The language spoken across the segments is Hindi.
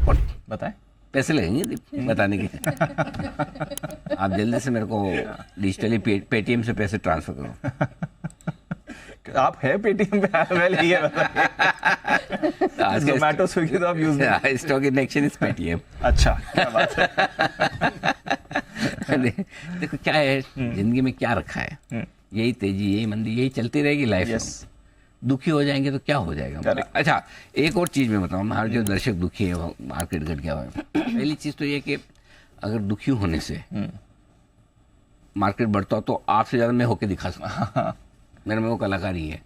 और बताएं। पैसे लगेंगे बताने के। आप जल्दी से मेरे को डिजिटली पेटीएम से पैसे ट्रांसफर करो। आप है पेटीएम पे पहले ये बताइए। जोमेटो स्विगी तो आप यूज नहीं। Stock in exchange is Paytm. अच्छा, क्या बात है। देखो क्या है, जिंदगी में क्या रखा है, यही तेजी यही मंदी यही चलती रहेगी लाइफ में। दुखी हो जाएंगे तो क्या हो जाएगा। अच्छा, एक और चीज मैं बताऊं, हमारे जो दर्शक दुखी है मार्केट घट गया है, पहली चीज तो ये कि अगर दुखी होने से मार्केट बढ़ता हो तो आपसे ज्यादा मैं होके दिखा सकता। मेरे में वो कलाकारी है।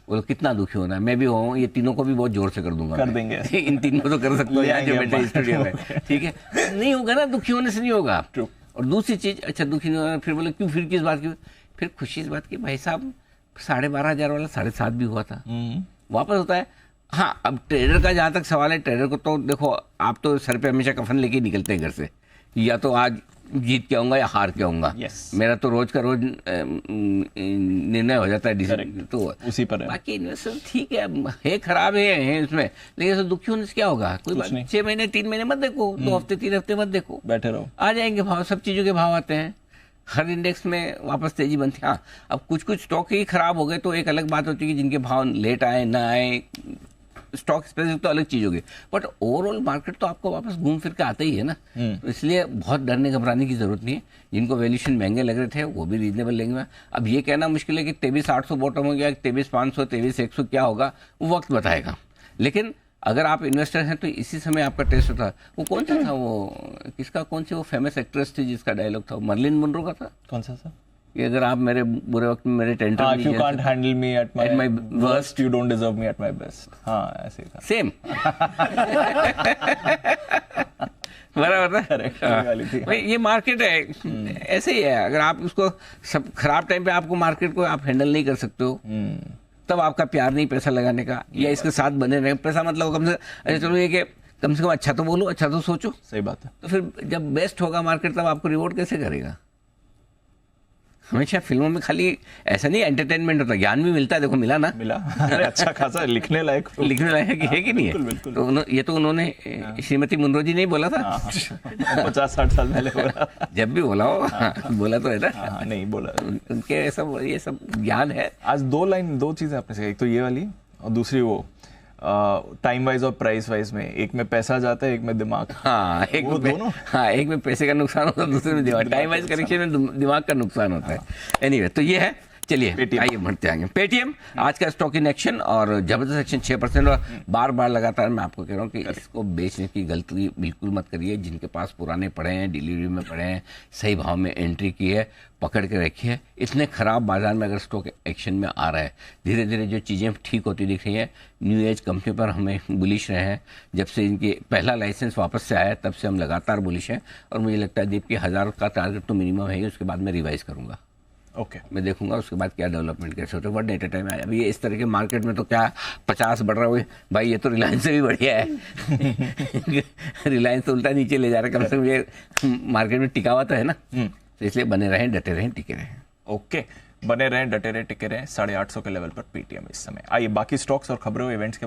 वो कितना दुखी होना है, मैं भी हूँ, ये तीनों को भी बहुत जोर से कर दूंगा, कर देंगे। इन तीनों को तो कर सकते हो यार जो बैठे स्टूडियो में, ठीक है। नहीं होगा ना, दुखी होने से नहीं होगा। और दूसरी चीज, अच्छा दुखी नहीं होगा, फिर बोले क्यों, फिर किस बात की, फिर खुशी इस बात की भाई साहब 12,500 वाला 7,500 भी हुआ था, वापस होता है। हाँ, अब ट्रेडर का जहाँ तक सवाल है, ट्रेडर को तो देखो, आप तो सर पे हमेशा कफन लेके निकलते हैं घर से, या तो आज जीत के आऊंगा या हार के आऊंगा। मेरा तो रोज का रोज निर्णय हो जाता है, तो उसी पर है। बाकी इन्वेस्टर ठीक है खराब है इसमें, लेकिन ऐसा दुखी होने से क्या होगा, कोई बात नहीं। 6 महीने 3 महीने मत देखो, 2 हफ्ते 3 हफ्ते मत देखो, बैठे रहो, आ जाएंगे भाव, सब चीजों के भाव आते हैं, हर इंडेक्स में वापस तेजी बनती है। हाँ, अब कुछ स्टॉक ही खराब हो गए तो एक अलग बात होती है कि जिनके भाव लेट आए ना आए, स्टॉक स्पेसिफिक तो अलग चीज होगी, बट ओवरऑल मार्केट तो आपको वापस घूम फिर के आता ही है ना। तो इसलिए बहुत डरने घबराने की जरूरत नहीं है। जिनको वैल्यूएशन महंगे लग रहे थे वो भी रीजनेबल लेंगे। अब ये कहना मुश्किल है कि 23,800 बॉटम हो गया, 23,500 23,100 क्या होगा, वो वक्त बताएगा। लेकिन अगर आप इन्वेस्टर हैं तो इसी समय आपका टेस्ट होता है। वो कौन सा था, वो किसका, कौन सी वो फेमस एक्ट्रेस थी जिसका डायलॉग था, मर्लिन मुनरो का था, कौन सा सर, कि अगर आप मेरे बुरे वक्त में मेरे tenter if you can't handle me at my worst, you don't deserve me at my best। हाँ, ऐसे था। सेम बराबर था भाई, ये मार्केट है, ऐसे ही है। अगर आप उसको सब खराब टाइम पे आपको मार्केट को आप हैंडल नहीं कर सकते हो, तब आपका प्यार नहीं पैसा लगाने का, या इसके साथ बने रहे। पैसा मतलब कम से अच्छा चलो ये कि कम से कम अच्छा तो बोलो, अच्छा तो सोचो। सही बात है। तो फिर जब बेस्ट होगा मार्केट तब आपको रिवॉर्ड कैसे करेगा। हमेशा फिल्मों में खाली ऐसा नहीं एंटरटेनमेंट होता, ज्ञान भी मिलता है। देखो मिला ना, मिला। अच्छा खासा लिखने लायक है कि नहीं है। तो ये तो उन्होंने श्रीमती मुनरो जी ने ही बोला था 50-60 साल पहले बोला। जब भी बोला हो बोला तो है ना। नहीं बोला, उनके ये सब ज्ञान है। आज 2 चीजें आपने से, एक तो ये वाली और दूसरी वो टाइम वाइज और प्राइस वाइज में, एक में पैसा जाता है, एक में दिमाग। हाँ, एक में दोनों। हाँ, एक में पैसे का नुकसान होता है, दूसरे में दिमाग। टाइम वाइज करेक्शन में दिमाग का नुकसान होता है। एनीवे, तो ये है। चलिए आइए बढ़ते आगे। पेटीएम आज का स्टॉक इन एक्शन और जबरदस्त एक्शन 6%। और बार बार लगातार मैं आपको कह रहा हूँ कि इसको बेचने की गलती बिल्कुल मत करिए। जिनके पास पुराने पड़े हैं, डिलीवरी में पड़े हैं, सही भाव में एंट्री की है, पकड़ के रखिए। इतने खराब बाजार में अगर स्टॉक एक्शन में आ रहा है, धीरे धीरे जो चीज़ें ठीक होती दिख रही हैं, न्यू एज कंपनी पर हमें बुलिश रहे हैं। जब से इनके पहला लाइसेंस वापस से आया तब से हम लगातार बुलिश हैं। और मुझे लगता है दीप कि 1000 का टारगेट तो मिनिमम है, उसके बाद मैं रिवाइज करूंगा। ओके, मैं देखूंगा उसके बाद क्या डेवलपमेंट कैसे होता है। बट एट ए टाइम आया अभी इस तरह के मार्केट में तो क्या 50 बढ़ रहा है भाई, ये तो रिलायंस से भी बढ़िया है। रिलायंस तो उल्टा नीचे ले जा रहा है, कम से कम ये मार्केट में टिका हुआ तो है ना। तो इसलिए बने रहें, डटे रहें, टिके रहें। ओके, बने रहें, डटे रहें, टिके रहें। 850 के लेवल पर पेटीएम इस समय। आइए बाकी स्टॉक्स और खबरों इवेंट्स के बारे में